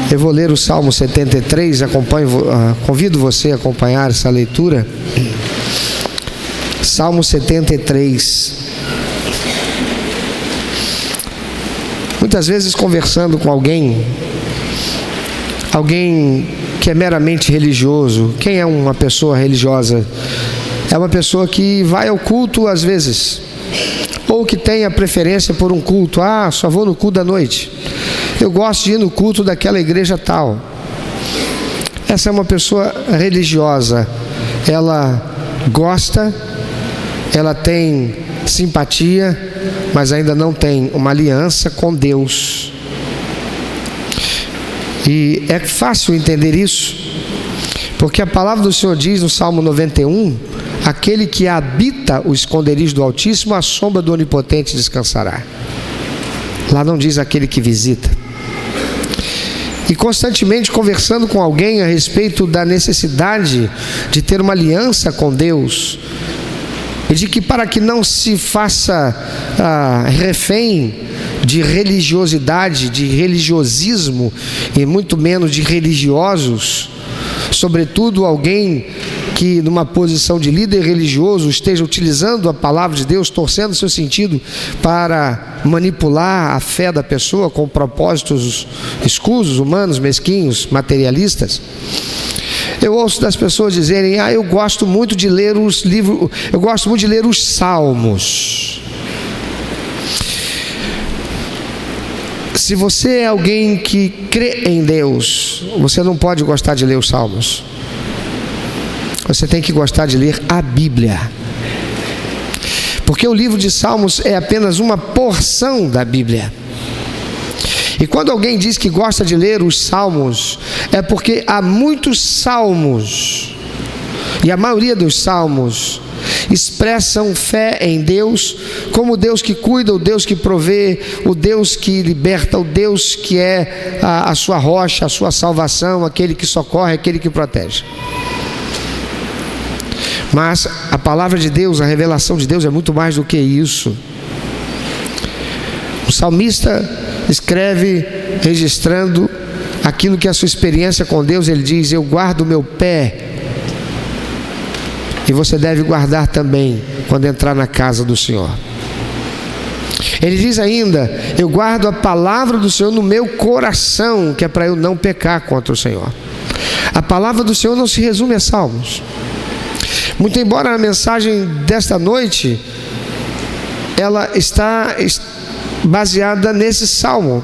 Eu vou ler o Salmo 73, convido você a acompanhar essa leitura. Salmo 73. Muitas vezes conversando com alguém que é meramente religioso. Quem é uma pessoa religiosa? É uma pessoa que vai ao culto às vezes, ou que tem a preferência por um culto. Só vou no culto da noite. Eu gosto de ir no culto daquela igreja tal. Essa é uma pessoa religiosa. Ela gosta, ela tem simpatia, mas ainda não tem uma aliança com Deus. E é fácil entender isso, porque a palavra do Senhor diz no Salmo 91: aquele que habita o esconderijo do Altíssimo, à sombra do Onipotente descansará. Lá não diz aquele que visita. E constantemente conversando com alguém a respeito da necessidade de ter uma aliança com Deus, e de que para que não se faça refém de religiosidade, de religiosismo, e muito menos de religiosos, sobretudo alguém que numa posição de líder religioso esteja utilizando a palavra de Deus, torcendo seu sentido para manipular a fé da pessoa com propósitos escusos, humanos, mesquinhos, materialistas. Eu ouço das pessoas dizerem: eu gosto muito de ler os livros, eu gosto muito de ler os Salmos. Se você é alguém que crê em Deus, você não pode gostar de ler os Salmos. Você tem que gostar de ler a Bíblia, porque o livro de Salmos é apenas uma porção da Bíblia. E quando alguém diz que gosta de ler os Salmos, é porque há muitos salmos, e a maioria dos salmos expressam fé em Deus, como o Deus que cuida, o Deus que provê, o Deus que liberta, o Deus que é a sua rocha, a sua salvação, aquele que socorre, aquele que protege. Mas a palavra de Deus, a revelação de Deus é muito mais do que isso. O salmista escreve registrando aquilo que é a sua experiência com Deus. Ele diz: eu guardo o meu pé. E você deve guardar também quando entrar na casa do Senhor. Ele diz ainda: eu guardo a palavra do Senhor no meu coração, que é para eu não pecar contra o Senhor. A palavra do Senhor não se resume a salmos. Muito embora a mensagem desta noite ela está baseada nesse Salmo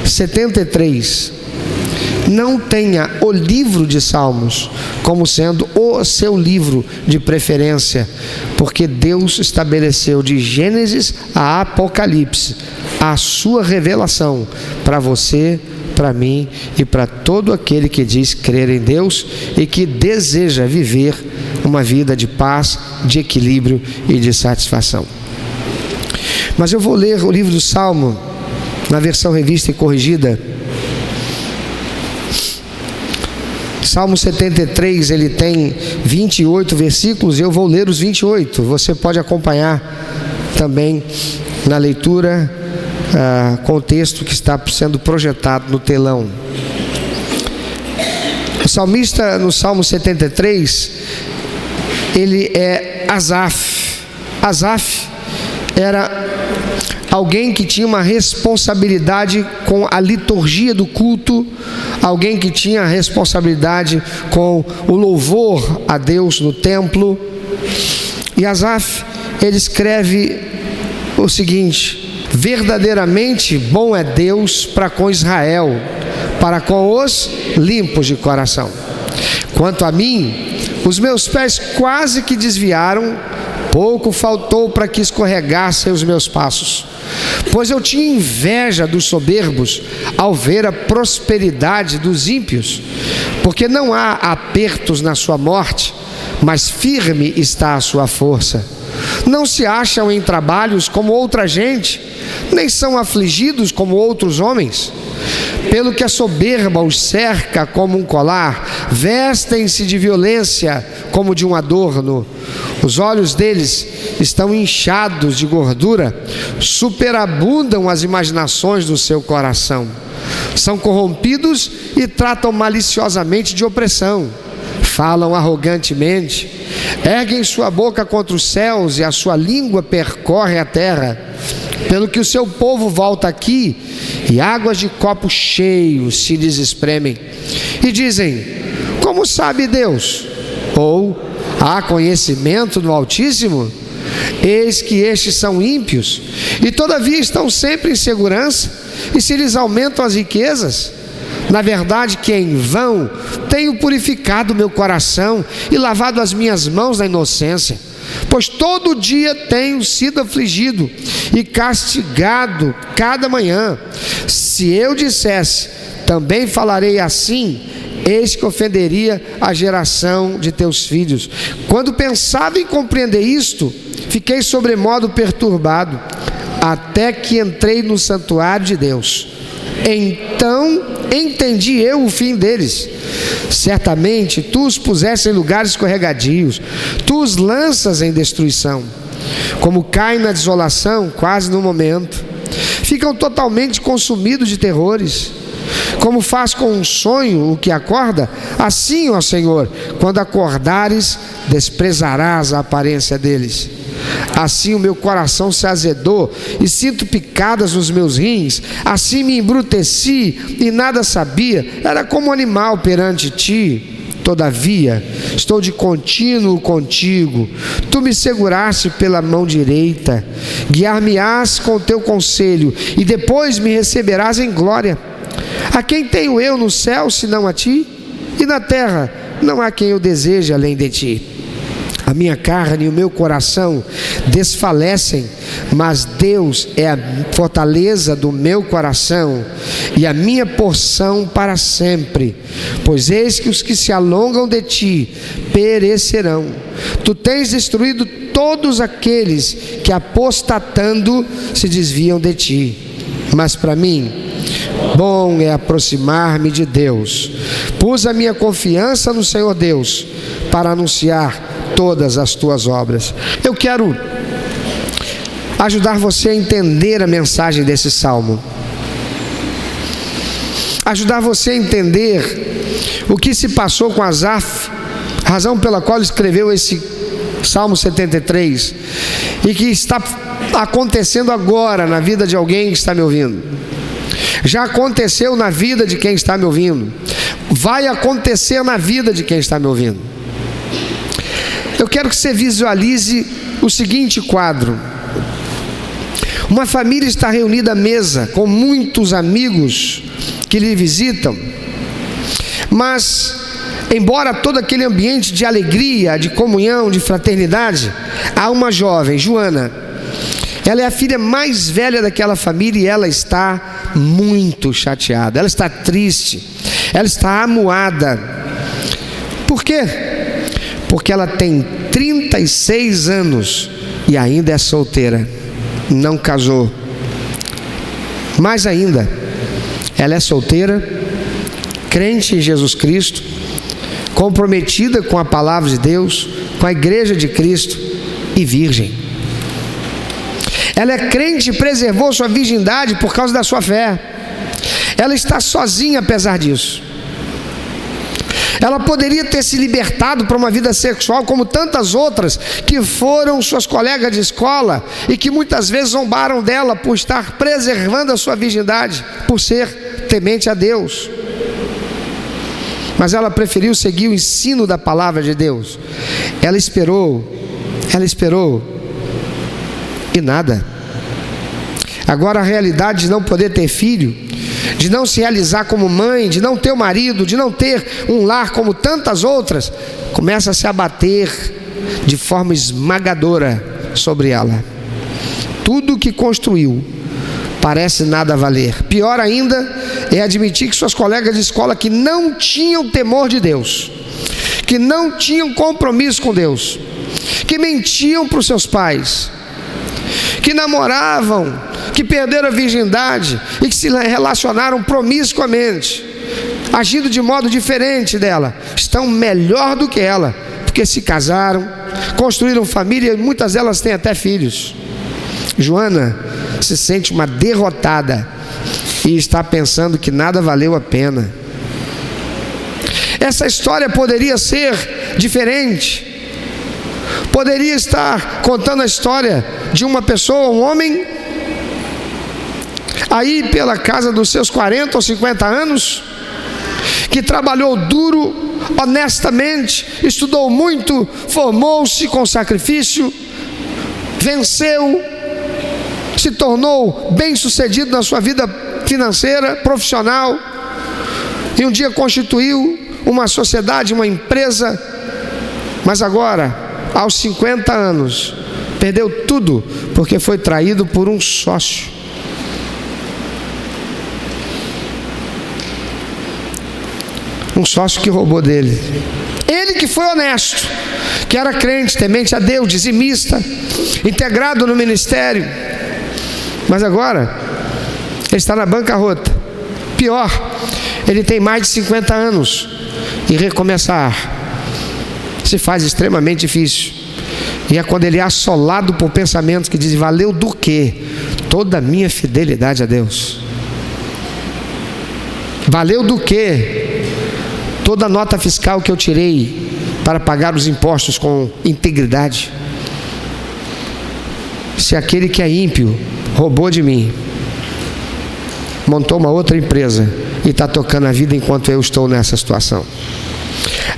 73. Não tenha o livro de Salmos como sendo o seu livro de preferência, porque Deus estabeleceu de Gênesis a Apocalipse a sua revelação para você, para mim e para todo aquele que diz crer em Deus e que deseja viver uma vida de paz, de equilíbrio e de satisfação. Mas eu vou ler o livro do Salmo na versão revista e corrigida. Salmo 73, ele tem 28 versículos, e eu vou ler os 28. Você pode acompanhar também na leitura com o texto que está sendo projetado no telão. O salmista, no Salmo 73, ele é Asaf. Asaf era alguém que tinha uma responsabilidade com a liturgia do culto, alguém que tinha responsabilidade com o louvor a Deus no templo. E Asaf, ele escreve o seguinte: verdadeiramente bom é Deus para com Israel, para com os limpos de coração. Quanto a mim, os meus pés quase que desviaram, pouco faltou para que escorregassem os meus passos. Pois eu tinha inveja dos soberbos ao ver a prosperidade dos ímpios, porque não há apertos na sua morte, mas firme está a sua força. Não se acham em trabalhos como outra gente, nem são afligidos como outros homens. Pelo que a soberba os cerca como um colar, vestem-se de violência como de um adorno. Os olhos deles estão inchados de gordura, superabundam as imaginações do seu coração. São corrompidos e tratam maliciosamente de opressão. Falam arrogantemente, erguem sua boca contra os céus e a sua língua percorre a terra. Pelo que o seu povo volta aqui e águas de copo cheio se lhes espremem. E dizem: como sabe Deus? Ou há conhecimento do Altíssimo? Eis que estes são ímpios e todavia estão sempre em segurança, e se lhes aumentam as riquezas. Na verdade que em vão tenho purificado meu coração e lavado as minhas mãos na inocência, pois todo dia tenho sido afligido e castigado cada manhã. Se eu dissesse, também falarei assim, eis que ofenderia a geração de teus filhos. Quando pensava em compreender isto, fiquei sobremodo perturbado, até que entrei no santuário de Deus. Então entendi eu o fim deles. Certamente tu os puseste em lugares escorregadios, tu os lanças em destruição. Como caem na desolação, quase no momento, ficam totalmente consumidos de terrores. Como faz com um sonho o que acorda, assim, ó Senhor, quando acordares, desprezarás a aparência deles. Assim o meu coração se azedou e sinto picadas nos meus rins. Assim me embruteci e nada sabia, era como um animal perante ti. Todavia estou de contínuo contigo, tu me seguraste pela mão direita. Guiar-me-ás com o teu conselho e depois me receberás em glória. A quem tenho eu no céu senão a ti? E na terra não há quem eu deseje além de ti. A minha carne e o meu coração desfalecem, mas Deus é a fortaleza do meu coração e a minha porção para sempre. Pois eis que os que se alongam de ti perecerão. Tu tens destruído todos aqueles que apostatando se desviam de ti. Mas para mim, bom é aproximar-me de Deus. Pus a minha confiança no Senhor Deus para anunciar todas as tuas obras. Eu quero ajudar você a entender a mensagem desse salmo, ajudar você a entender o que se passou com Asaf, a razão pela qual ele escreveu esse Salmo 73 e que está acontecendo agora na vida de alguém que está me ouvindo. Já aconteceu na vida de quem está me ouvindo, vai acontecer na vida de quem está me ouvindo. Eu quero que você visualize o seguinte quadro: uma família está reunida à mesa com muitos amigos que lhe visitam, mas embora todo aquele ambiente de alegria, de comunhão, de fraternidade, há uma jovem, Joana. Ela é a filha mais velha daquela família e ela está muito chateada, ela está triste, ela está amuada. Por quê? Porque ela tem 36 anos e ainda é solteira, não casou. Mais ainda, ela é solteira, crente em Jesus Cristo, comprometida com a palavra de Deus, com a igreja de Cristo e virgem. Ela é crente e preservou sua virgindade por causa da sua fé. Ela está sozinha apesar disso. Ela poderia ter se libertado para uma vida sexual como tantas outras que foram suas colegas de escola e que muitas vezes zombaram dela por estar preservando a sua virgindade, por ser temente a Deus. Mas ela preferiu seguir o ensino da palavra de Deus. Ela esperou e nada. Agora a realidade de não poder ter filho, de não se realizar como mãe, de não ter um marido, de não ter um lar como tantas outras, começa a se abater de forma esmagadora sobre ela. Tudo que construiu parece nada valer. Pior ainda é admitir que suas colegas de escola que não tinham temor de Deus, que não tinham compromisso com Deus, que mentiam para os seus pais, que namoravam, que perderam a virgindade e que se relacionaram promiscuamente, agindo de modo diferente dela, estão melhor do que ela, porque se casaram, construíram família e muitas delas têm até filhos. Joana se sente uma derrotada e está pensando que nada valeu a pena. Essa história poderia ser diferente. Poderia estar contando a história de uma pessoa, um homem, aí pela casa dos seus 40 ou 50 anos, que trabalhou duro, honestamente, estudou muito, formou-se com sacrifício, venceu, se tornou bem-sucedido na sua vida financeira, profissional, e um dia constituiu uma sociedade, uma empresa, mas agora, aos 50 anos, perdeu tudo, porque foi traído por um sócio. Um sócio que roubou dele. Ele que foi honesto, que era crente, temente a Deus, dizimista, integrado no ministério, mas agora ele está na bancarrota. Pior, ele tem mais de 50 anos e recomeçar se faz extremamente difícil. E é quando ele é assolado por pensamentos que dizem: valeu do quê toda a minha fidelidade a Deus? Valeu do quê toda a nota fiscal que eu tirei para pagar os impostos com integridade? Se aquele que é ímpio roubou de mim, montou uma outra empresa e está tocando a vida enquanto eu estou nessa situação.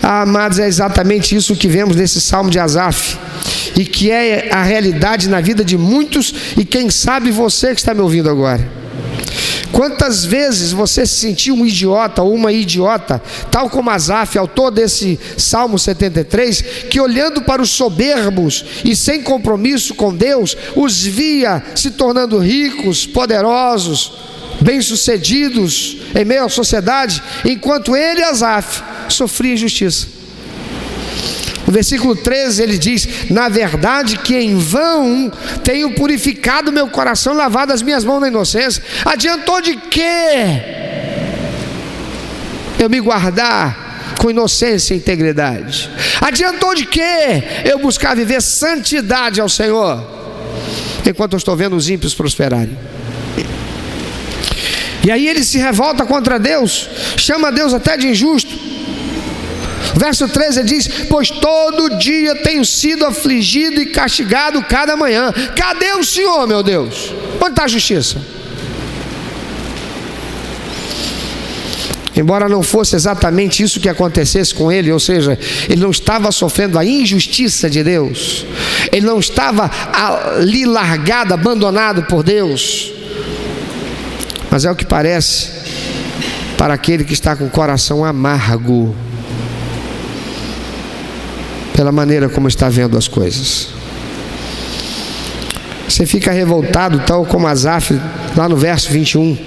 Amados, é exatamente isso que vemos nesse Salmo de Asaf, e que é a realidade na vida de muitos, e quem sabe você que está me ouvindo agora. Quantas vezes você se sentiu um idiota ou uma idiota, tal como Asaf, autor desse Salmo 73, que olhando para os soberbos e sem compromisso com Deus, os via se tornando ricos, poderosos, bem-sucedidos em meio à sociedade, enquanto ele, Asaf, sofria injustiça. No versículo 13 ele diz: na verdade que em vão tenho purificado meu coração, lavado as minhas mãos na inocência. Adiantou de quê eu me guardar com inocência e integridade? Adiantou de quê eu buscar viver santidade ao Senhor, enquanto eu estou vendo os ímpios prosperarem? E aí ele se revolta contra Deus, chama Deus até de injusto. Verso 13 diz: pois todo dia tenho sido afligido e castigado cada manhã. Cadê o Senhor, meu Deus? Onde está a justiça? Embora não fosse exatamente isso que acontecesse com ele, ou seja, ele não estava sofrendo a injustiça de Deus, ele não estava ali largado, abandonado por Deus, mas é o que parece para aquele que está com o coração amargo pela maneira como está vendo as coisas. Você fica revoltado, tal como Asaf, lá no verso 21.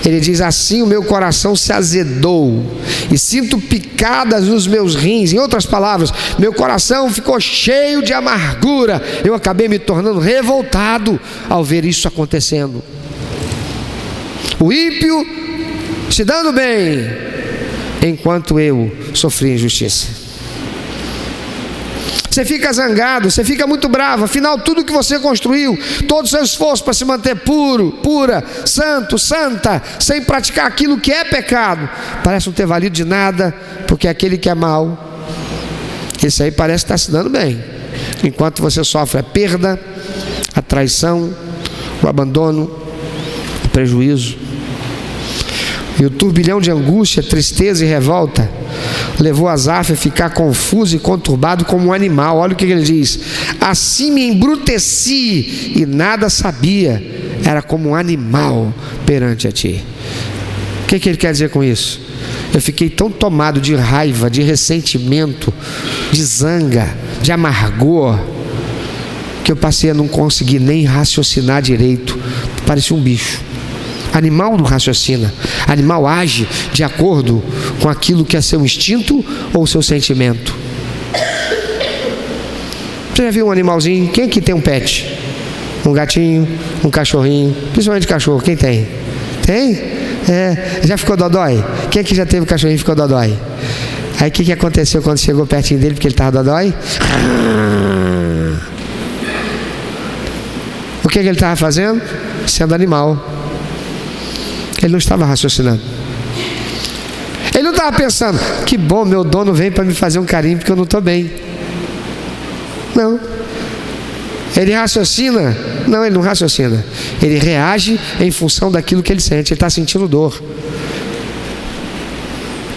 Ele diz: assim o meu coração se azedou e sinto picadas nos meus rins. Em outras palavras, meu coração ficou cheio de amargura. Eu acabei me tornando revoltado ao ver isso acontecendo. O ímpio se dando bem, enquanto eu sofri injustiça. Você fica zangado, você fica muito bravo. Afinal, tudo que você construiu, todo o seu esforço para se manter puro, pura, santo, santa, sem praticar aquilo que é pecado, parece não ter valido de nada, porque aquele que é mau, esse aí parece estar se dando bem, enquanto você sofre a perda, a traição, o abandono, o prejuízo. E o turbilhão de angústia, tristeza e revolta levou Asaf a ficar confuso e conturbado como um animal. Olha o que ele diz: assim me embruteci e nada sabia, era como um animal perante a ti. O que ele quer dizer com isso? Eu fiquei tão tomado de raiva, de ressentimento, de zanga, de amargor, que eu passei a não conseguir nem raciocinar direito. Parecia um bicho. Animal não raciocina, animal age de acordo com aquilo que é seu instinto ou seu sentimento. Você já viu um animalzinho? Quem aqui tem um pet? Um gatinho, um cachorrinho, principalmente cachorro, quem tem? Tem? É. Já ficou dodói? Quem aqui já teve cachorrinho e ficou dodói? Aí o que aconteceu quando chegou pertinho dele porque ele estava dodói? O que ele estava fazendo? Sendo animal. Ele não estava raciocinando. Ele não estava pensando, que bom, meu dono vem para me fazer um carinho porque eu não estou bem. Não. Ele raciocina? Não, ele não raciocina. Ele reage em função daquilo que ele sente. Ele está sentindo dor.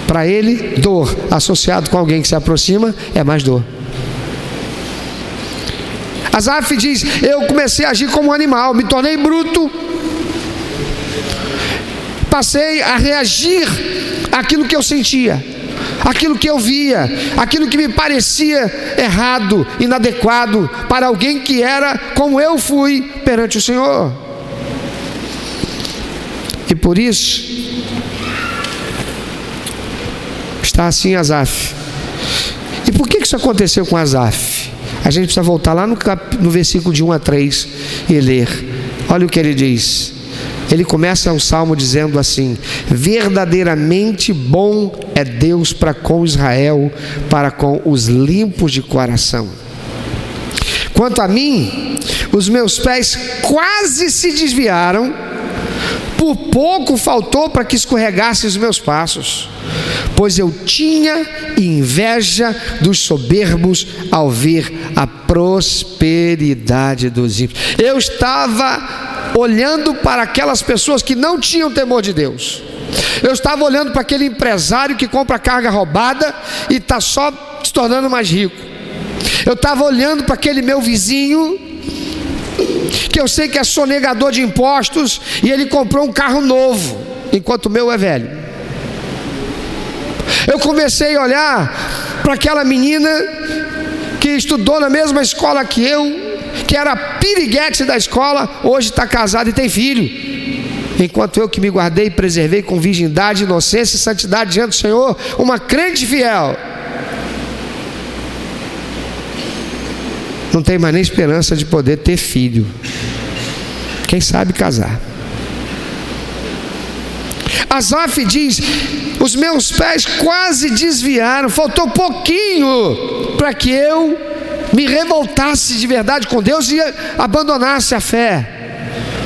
Para ele, dor associado com alguém que se aproxima é mais dor. Asaf diz: eu comecei a agir como um animal, me tornei bruto, passei a reagir àquilo que eu sentia, aquilo que eu via, aquilo que me parecia errado, inadequado para alguém que era como eu fui perante o Senhor. E por isso está assim Asaf. E por que isso aconteceu com Asaf? A gente precisa voltar lá no versículo de 1 a 3 e ler. Olha o que ele diz. Ele começa o salmo dizendo assim: verdadeiramente bom é Deus para com Israel, para com os limpos de coração. Quanto a mim, os meus pés quase se desviaram, por pouco faltou para que escorregassem os meus passos, pois eu tinha inveja dos soberbos ao ver a prosperidade dos ímpios. Eu estava olhando para aquelas pessoas que não tinham temor de Deus. Eu estava olhando para aquele empresário que compra carga roubada e está só se tornando mais rico. Eu estava olhando para aquele meu vizinho que eu sei que é sonegador de impostos e ele comprou um carro novo, enquanto o meu é velho. Eu comecei a olhar para aquela menina que estudou na mesma escola que eu, que era piriguete da escola, hoje está casada e tem filho, enquanto eu que me guardei e preservei com virgindade, inocência e santidade diante do Senhor, uma crente fiel, não tem mais nem esperança de poder ter filho, quem sabe casar. Asaf diz: os meus pés quase desviaram, faltou pouquinho para que eu me revoltasse de verdade com Deus e abandonasse a fé,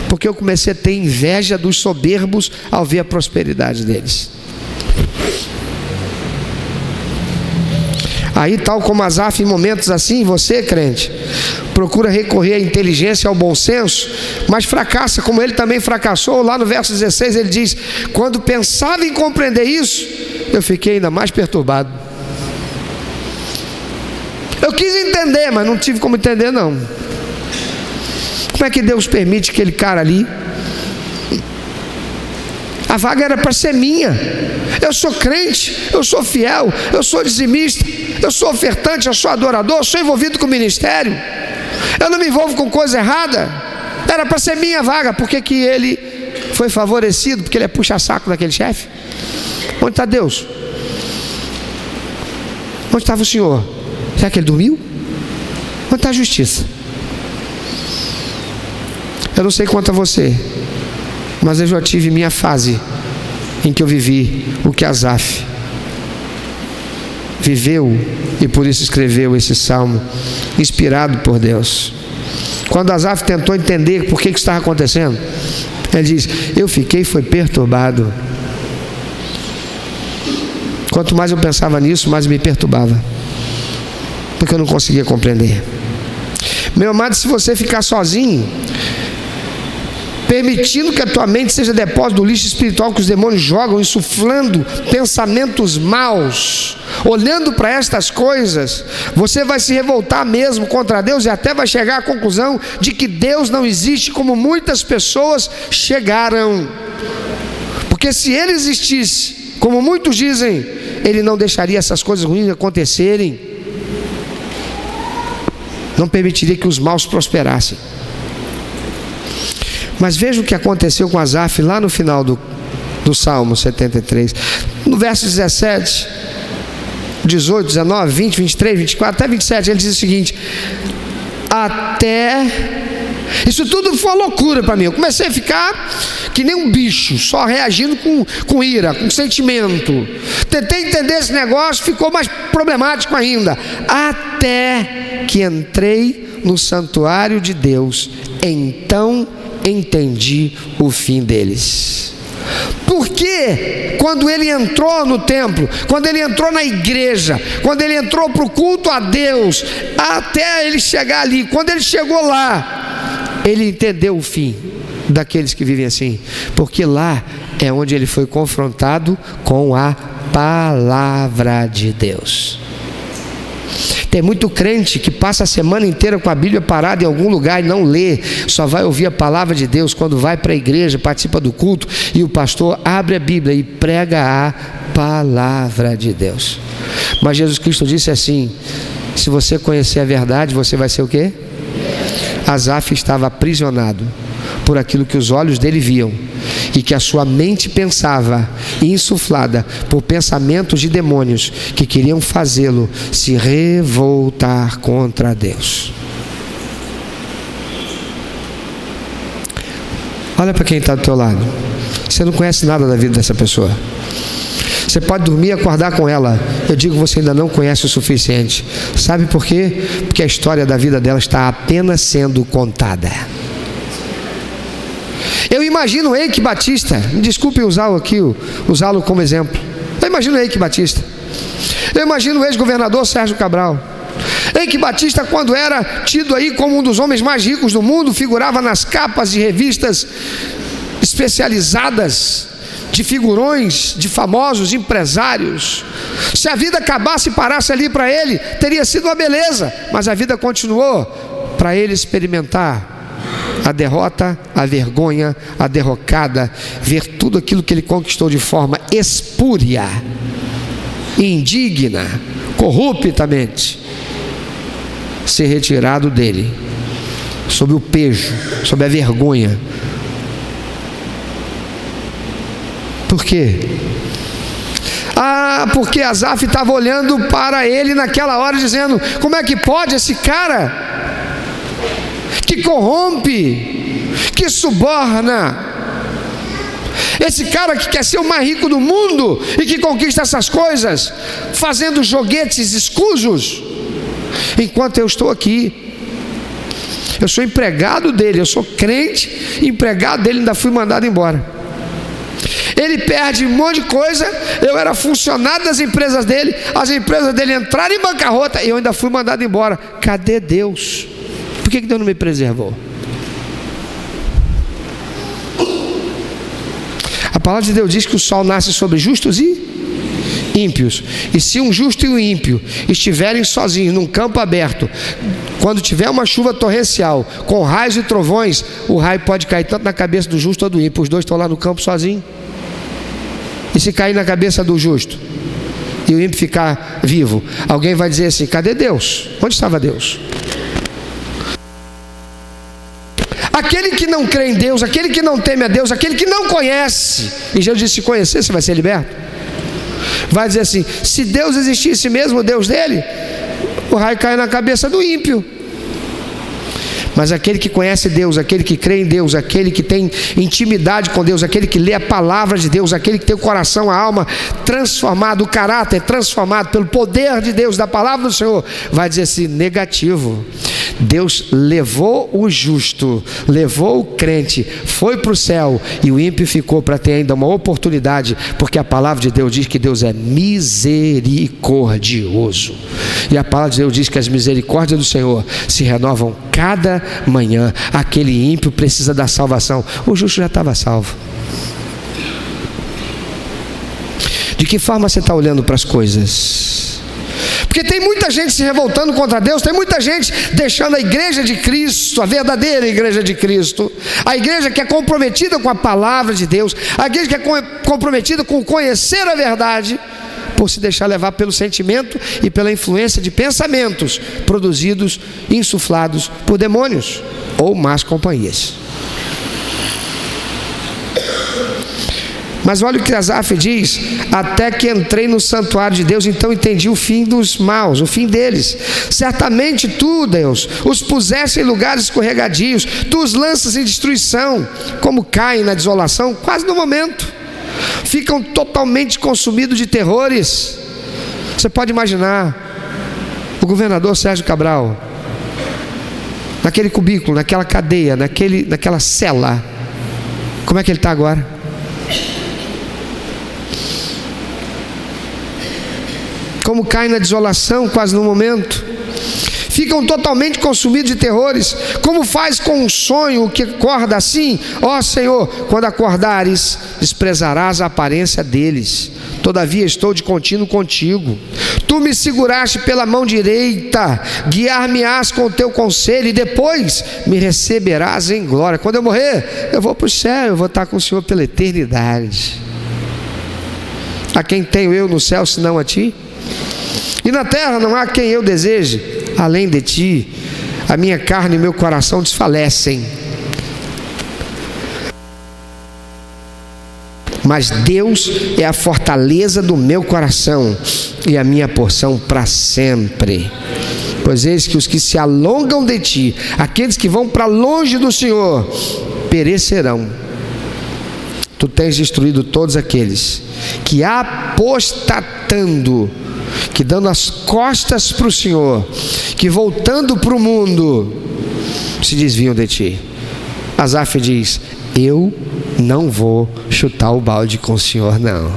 porque eu comecei a ter inveja dos soberbos ao ver a prosperidade deles. Aí, tal como Asaf, em momentos assim, você, crente, procura recorrer à inteligência e ao bom senso, mas fracassa, como ele também fracassou. Lá no verso 16 ele diz: quando pensava em compreender isso, eu fiquei ainda mais perturbado. Eu quis entender, mas não tive como entender não. Como é que Deus permite aquele cara ali? A vaga era para ser minha. Eu sou crente, eu sou fiel, eu sou dizimista, eu sou ofertante, eu sou adorador, eu sou envolvido com o ministério. Eu não me envolvo com coisa errada. Era para ser minha vaga. Por que ele foi favorecido? Porque ele é puxa-saco daquele chefe? Onde está Deus? Onde estava o Senhor? Será que ele dormiu? Onde está a justiça? Eu não sei quanto a você, mas eu já tive minha fase em que eu vivi o que Asaf viveu, e por isso escreveu esse salmo, inspirado por Deus. Quando Asaf tentou entender por que isso estava acontecendo, ele diz: eu fiquei perturbado. Quanto mais eu pensava nisso, mais me perturbava, porque eu não conseguia compreender. Meu amado, se você ficar sozinho, permitindo que a tua mente seja depósito do lixo espiritual que os demônios jogam, insuflando pensamentos maus, olhando para estas coisas, você vai se revoltar mesmo contra Deus e até vai chegar à conclusão de que Deus não existe, como muitas pessoas chegaram. Porque se Ele existisse, como muitos dizem, Ele não deixaria essas coisas ruins acontecerem, não permitiria que os maus prosperassem. Mas veja o que aconteceu com Asaf lá no final do Salmo 73. No verso 17, 18, 19, 20, 23, 24, até 27, ele diz o seguinte: isso tudo foi uma loucura para mim. Eu comecei a ficar que nem um bicho, só reagindo com ira, com sentimento. Tentei entender esse negócio, ficou mais problemático ainda. Até que entrei no santuário de Deus, então entendi o fim deles. Porque quando ele entrou no templo, quando ele entrou na igreja, quando ele entrou para o culto a Deus, até ele chegar ali, quando ele chegou lá, ele entendeu o fim daqueles que vivem assim, porque lá é onde ele foi confrontado com a palavra de Deus. Tem muito crente que passa a semana inteira com a Bíblia parada em algum lugar e não lê, só vai ouvir a palavra de Deus quando vai para a igreja, participa do culto e o pastor abre a Bíblia e prega a palavra de Deus. Mas Jesus Cristo disse assim: se você conhecer a verdade, você vai ser o quê? Asaf estava aprisionado por aquilo que os olhos dele viam e que a sua mente pensava, insuflada por pensamentos de demônios que queriam fazê-lo se revoltar contra Deus. Olha para quem está do teu lado. Você não conhece nada da vida dessa pessoa. Você pode dormir e acordar com ela. Eu digo, você ainda não conhece o suficiente. Sabe por quê? Porque a história da vida dela está apenas sendo contada. Eu imagino o Eike Batista, me desculpem usá-lo como exemplo. Eu imagino o Eike Batista. Eu imagino o ex-governador Sérgio Cabral. Eike Batista, quando era tido aí como um dos homens mais ricos do mundo, figurava nas capas de revistas especializadas de figurões, de famosos empresários. Se a vida acabasse e parasse ali para ele, teria sido uma beleza, mas a vida continuou para ele experimentar a derrota, a vergonha, a derrocada, ver tudo aquilo que ele conquistou de forma espúria, indigna, corruptamente, ser retirado dele, sob o pejo, sob a vergonha. Por quê? Porque Asaf estava olhando para ele naquela hora, dizendo: como é que pode esse cara que corrompe, que suborna, esse cara que quer ser o mais rico do mundo e que conquista essas coisas, fazendo joguetes escusos, enquanto eu estou aqui, eu sou empregado dele, eu sou crente, empregado dele, ainda fui mandado embora. Ele perde um monte de coisa, eu era funcionário das empresas dele, as empresas dele entraram em bancarrota e eu ainda fui mandado embora. Cadê Deus? Por que Deus não me preservou? A palavra de Deus diz que o sol nasce sobre justos e ímpios. E se um justo e um ímpio estiverem sozinhos num campo aberto, quando tiver uma chuva torrencial, com raios e trovões, o raio pode cair tanto na cabeça do justo ou do ímpio. Os dois estão lá no campo sozinhos. E se cair na cabeça do justo e o ímpio ficar vivo, alguém vai dizer assim: cadê Deus? Onde estava Deus? Aquele que não crê em Deus, aquele que não teme a Deus, aquele que não conhece, e Jesus disse: se conhecer, você vai ser liberto. Vai dizer assim: se Deus existisse mesmo, o Deus dele, o raio cai na cabeça do ímpio. Mas aquele que conhece Deus, aquele que crê em Deus, aquele que tem intimidade com Deus, aquele que lê a palavra de Deus, aquele que tem o coração, a alma transformado, o caráter transformado pelo poder de Deus, da palavra do Senhor, vai dizer assim: negativo. Deus levou o justo, levou o crente, foi para o céu, e o ímpio ficou para ter ainda uma oportunidade, porque a palavra de Deus diz que Deus é misericordioso, e a palavra de Deus diz que as misericórdias do Senhor se renovam cada manhã. Aquele ímpio precisa da salvação, o justo já estava salvo. De que forma você está olhando para as coisas? Porque tem muita gente se revoltando contra Deus, tem muita gente deixando a igreja de Cristo, a verdadeira igreja de Cristo, a igreja que é comprometida com a palavra de Deus, a igreja que é comprometida com conhecer a verdade, por se deixar levar pelo sentimento e pela influência de pensamentos produzidos, insuflados por demônios ou más companhias. Mas olha o que Asaf diz: até que entrei no santuário de Deus, então entendi o fim dos maus, o fim deles. Certamente tu, Deus, os puseste em lugares escorregadios, tu os lanças em destruição, como caem na desolação, quase no momento, ficam totalmente consumidos de terrores. Você pode imaginar o governador Sérgio Cabral, naquele cubículo, naquela cadeia, naquela cela, como é que ele está agora? como caem na desolação quase no momento. Ficam totalmente consumidos de terrores. Como faz com um sonho o que acorda assim? Ó Senhor, quando acordares, desprezarás a aparência deles. Todavia estou de contínuo contigo. Tu me seguraste pela mão direita, guiar-me-ás com o teu conselho, e depois me receberás em glória. Quando eu morrer, eu vou para o céu, eu vou estar com o Senhor pela eternidade. A quem tenho eu no céu, senão a ti? E na terra não há quem eu deseje além de ti. A minha carne e meu coração desfalecem, mas Deus é a fortaleza do meu coração e a minha porção para sempre. Pois eis que os que se alongam de ti, aqueles que vão para longe do Senhor, perecerão. Tu tens destruído todos aqueles que, apostatando, que dando as costas para o Senhor, que voltando para o mundo, se desviam de ti. Asaf diz: eu não vou chutar o balde com o Senhor, não.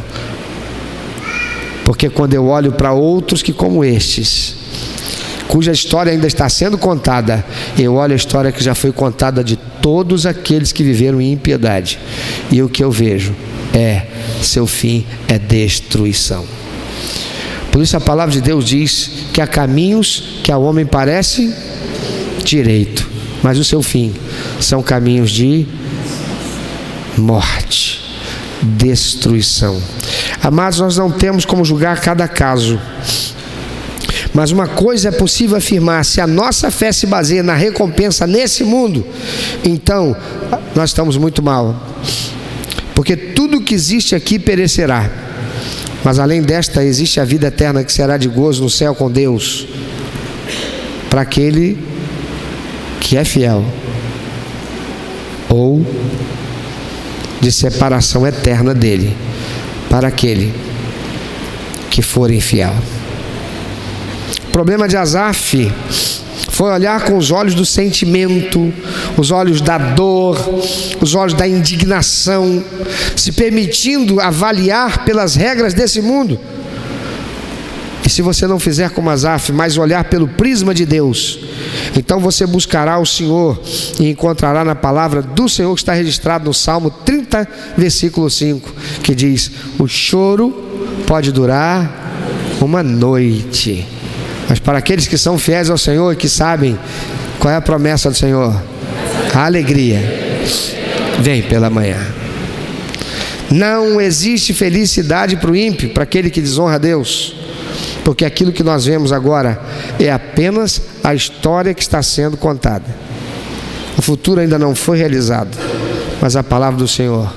Porque quando eu olho para outros que como estes, cuja história ainda está sendo contada, eu olho a história que já foi contada de todos aqueles que viveram em impiedade, e o que eu vejo é, seu fim é destruição. Por isso a palavra de Deus diz que há caminhos que ao homem parecem direito, mas o seu fim são caminhos de morte, destruição. Amados, nós não temos como julgar cada caso, mas uma coisa é possível afirmar: se a nossa fé se baseia na recompensa nesse mundo, então nós estamos muito mal, porque tudo que existe aqui perecerá, mas além desta existe a vida eterna, que será de gozo no céu com Deus, para aquele que é fiel, ou de separação eterna dele para aquele que for infiel. O problema de Asaf foi olhar com os olhos do sentimento, os olhos da dor, os olhos da indignação, se permitindo avaliar pelas regras desse mundo. E se você não fizer como Asaf, mas olhar pelo prisma de Deus, então você buscará o Senhor e encontrará na palavra do Senhor, que está registrado no Salmo 30, versículo 5, que diz: o choro pode durar uma noite, mas para aqueles que são fiéis ao Senhor e que sabem qual é a promessa do Senhor, a alegria vem pela manhã. Não existe felicidade para o ímpio, para aquele que desonra a Deus, porque aquilo que nós vemos agora é apenas a história que está sendo contada. O futuro ainda não foi realizado, mas a palavra do Senhor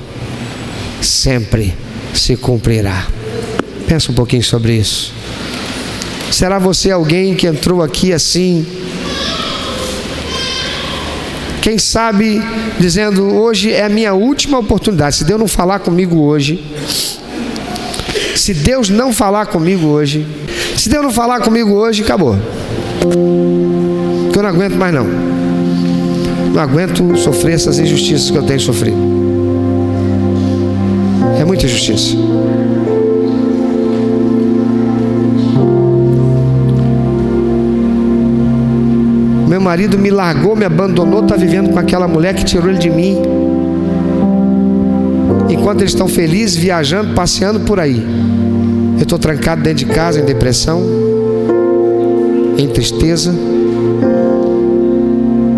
sempre se cumprirá. Pensa um pouquinho sobre isso. Será você alguém que entrou aqui assim, quem sabe dizendo: hoje é a minha última oportunidade, se Deus não falar comigo hoje, se Deus não falar comigo hoje, se Deus não falar comigo hoje, acabou, que eu não aguento mais não aguento sofrer essas injustiças que eu tenho sofrido. É muita injustiça. Meu marido me largou, me abandonou, está vivendo com aquela mulher que tirou ele de mim, enquanto eles estão felizes, viajando, passeando por aí. Eu estou trancado dentro de casa, em depressão, em tristeza,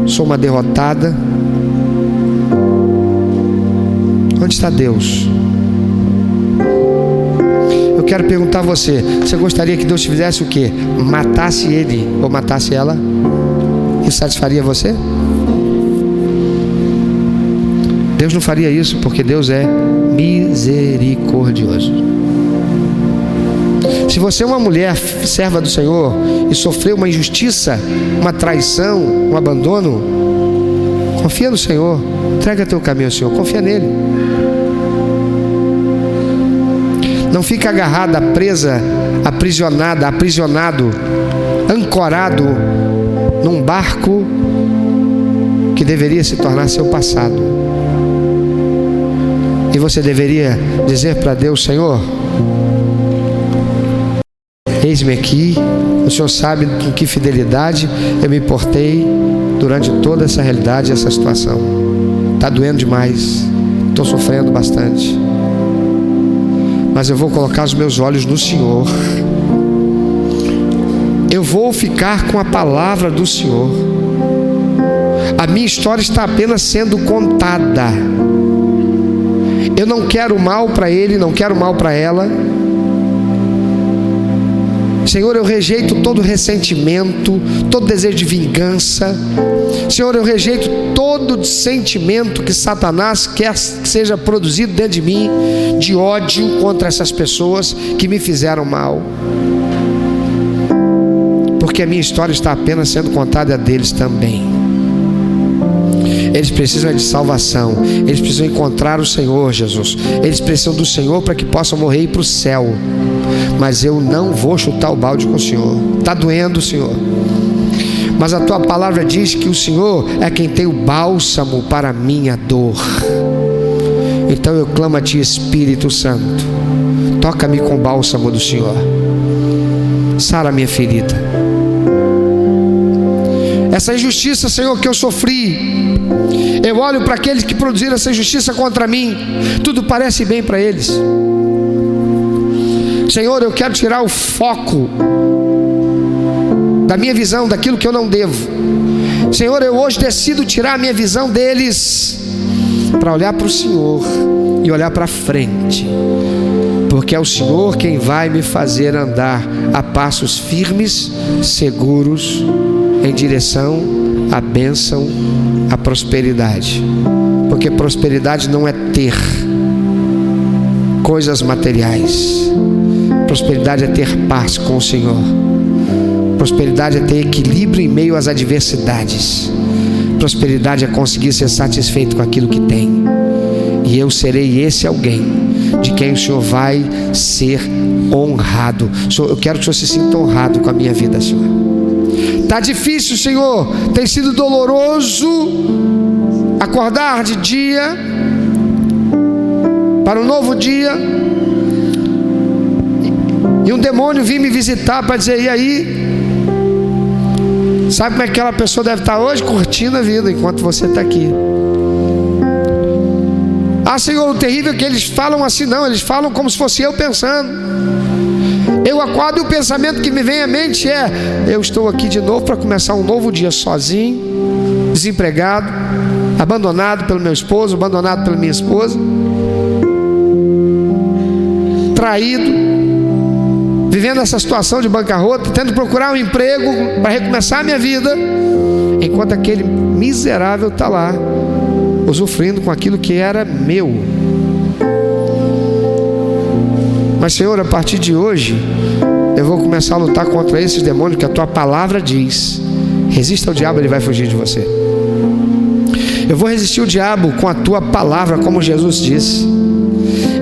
sou uma derrotada. Onde está Deus? Eu quero perguntar a você: você gostaria que Deus te fizesse o quê? Matasse ele ou matasse ela? Isso satisfaria você? Deus não faria isso, porque Deus é misericordioso. Se você é uma mulher serva do Senhor e sofreu uma injustiça, uma traição, um abandono, confia no Senhor, entrega teu caminho ao Senhor, confia nele. Não fica agarrada, presa, aprisionada, aprisionado, ancorado num barco que deveria se tornar seu passado. E você deveria dizer para Deus: Senhor, Eis-me aqui. O Senhor sabe com que fidelidade eu me portei durante toda essa realidade, essa situação. Está doendo demais, estou sofrendo bastante, mas eu vou colocar os meus olhos no Senhor. Eu vou ficar com a palavra do Senhor. A minha história está apenas sendo contada. Eu não quero mal para ele, não quero mal para ela. Senhor, eu rejeito todo ressentimento, todo desejo de vingança. Senhor, eu rejeito todo sentimento que Satanás quer que seja produzido dentro de mim, de ódio contra essas pessoas que me fizeram mal. Porque a minha história está apenas sendo contada a deles também. Eles precisam de salvação. Eles precisam encontrar o Senhor, Jesus. Eles precisam do Senhor para que possam morrer e ir para o céu. Mas eu não vou chutar o balde com o Senhor. Está doendo, Senhor, mas a tua palavra diz que o Senhor é quem tem o bálsamo para a minha dor. Então eu clamo a ti, Espírito Santo, toca-me com o bálsamo do Senhor, sara a minha ferida. Essa injustiça, Senhor, que eu sofri, eu olho para aqueles que produziram essa injustiça contra mim, tudo parece bem para eles. Senhor, eu quero tirar o foco da minha visão, daquilo que eu não devo. Senhor, eu hoje decido tirar a minha visão deles para olhar para o Senhor e olhar para frente, porque é o Senhor quem vai me fazer andar a passos firmes, seguros, em direção à bênção, à prosperidade. Porque prosperidade não é ter coisas materiais. Prosperidade é ter paz com o Senhor. Prosperidade é ter equilíbrio em meio às adversidades. Prosperidade é conseguir ser satisfeito com aquilo que tem. E eu serei esse alguém de quem o Senhor vai ser honrado. Eu quero que o Senhor se sinta honrado com a minha vida, Senhor. Está difícil, Senhor. Tem sido doloroso acordar de dia para um novo dia e um demônio vir me visitar para dizer: e aí? Sabe como é que aquela pessoa deve estar hoje? Curtindo a vida enquanto você está aqui. Ah, Senhor, o terrível é que eles falam assim. Não, eles falam como se fosse eu pensando. Eu acordo e o pensamento que me vem à mente é: eu estou aqui de novo para começar um novo dia sozinho, desempregado, abandonado pelo meu esposo, abandonado pela minha esposa, traído, vivendo essa situação de bancarrota, tendo que procurar um emprego para recomeçar a minha vida, enquanto aquele miserável está lá, usufruindo com aquilo que era meu. Mas, Senhor, a partir de hoje, eu vou começar a lutar contra esses demônios que a tua palavra diz: resista ao diabo, ele vai fugir de você. Eu vou resistir o diabo com a tua palavra, como Jesus disse.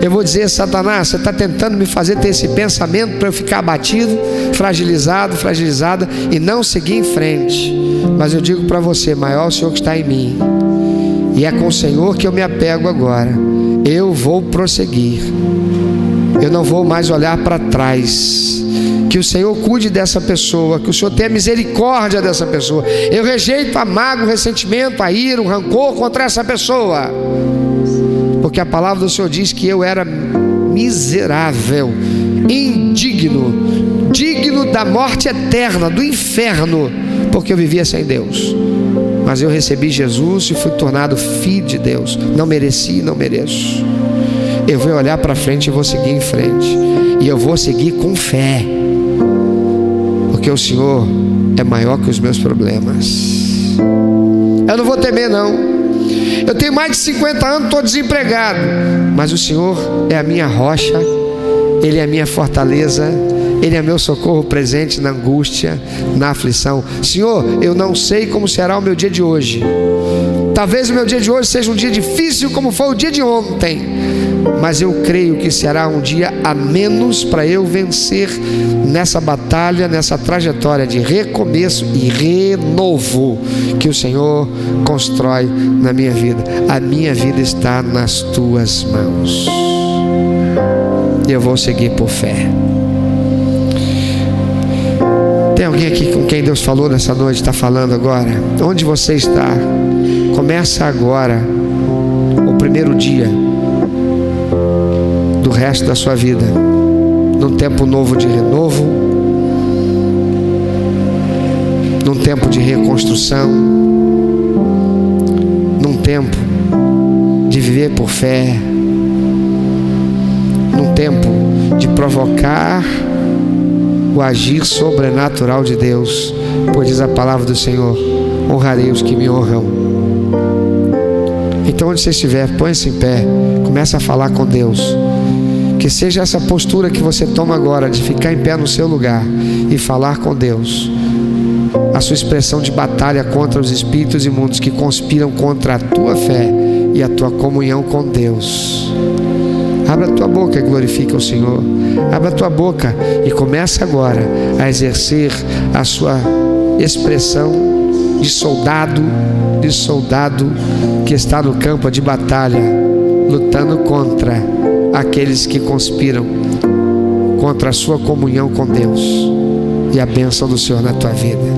Eu vou dizer: Satanás, você está tentando me fazer ter esse pensamento para eu ficar abatido, fragilizada e não seguir em frente. Mas eu digo para você: maior é o Senhor que está em mim, e é com o Senhor que eu me apego agora. Eu vou prosseguir. Eu não vou mais olhar para trás. Que o Senhor cuide dessa pessoa, que o Senhor tenha misericórdia dessa pessoa. Eu rejeito a mágoa, o ressentimento, a ira, o rancor contra essa pessoa, porque a palavra do Senhor diz que eu era miserável, indigno, digno da morte eterna, do inferno, porque eu vivia sem Deus. Mas eu recebi Jesus e fui tornado filho de Deus. Não mereci, não mereço. Eu vou olhar para frente e vou seguir em frente. E eu vou seguir com fé, porque o Senhor é maior que os meus problemas. Eu não vou temer, não. Eu tenho mais de 50 anos, estou desempregado, mas o Senhor é a minha rocha, Ele é a minha fortaleza, Ele é meu socorro presente na angústia, na aflição. Senhor, eu não sei como será o meu dia de hoje. Talvez o meu dia de hoje seja um dia difícil como foi o dia de ontem, mas eu creio que será um dia a menos para eu vencer nessa batalha, nessa trajetória de recomeço e renovo que o Senhor constrói na minha vida. A minha vida está nas tuas mãos e eu vou seguir por fé. Tem alguém aqui com quem Deus falou nessa noite, está falando agora? Onde você está? Começa agora o primeiro dia do resto da sua vida, num tempo novo de renovo, num tempo de reconstrução, num tempo de viver por fé, num tempo de provocar o agir sobrenatural de Deus, pois diz a palavra do Senhor: honrarei os que me honram. Então, onde você estiver, põe-se em pé, começa a falar com Deus. Que seja essa postura que você toma agora, de ficar em pé no seu lugar e falar com Deus, a sua expressão de batalha contra os espíritos imundos que conspiram contra a tua fé e a tua comunhão com Deus. Abra a tua boca e glorifica o Senhor. Abra a tua boca e começa agora a exercer a sua expressão de soldado que está no campo de batalha, lutando contra aqueles que conspiram contra a sua comunhão com Deus e a bênção do Senhor na tua vida.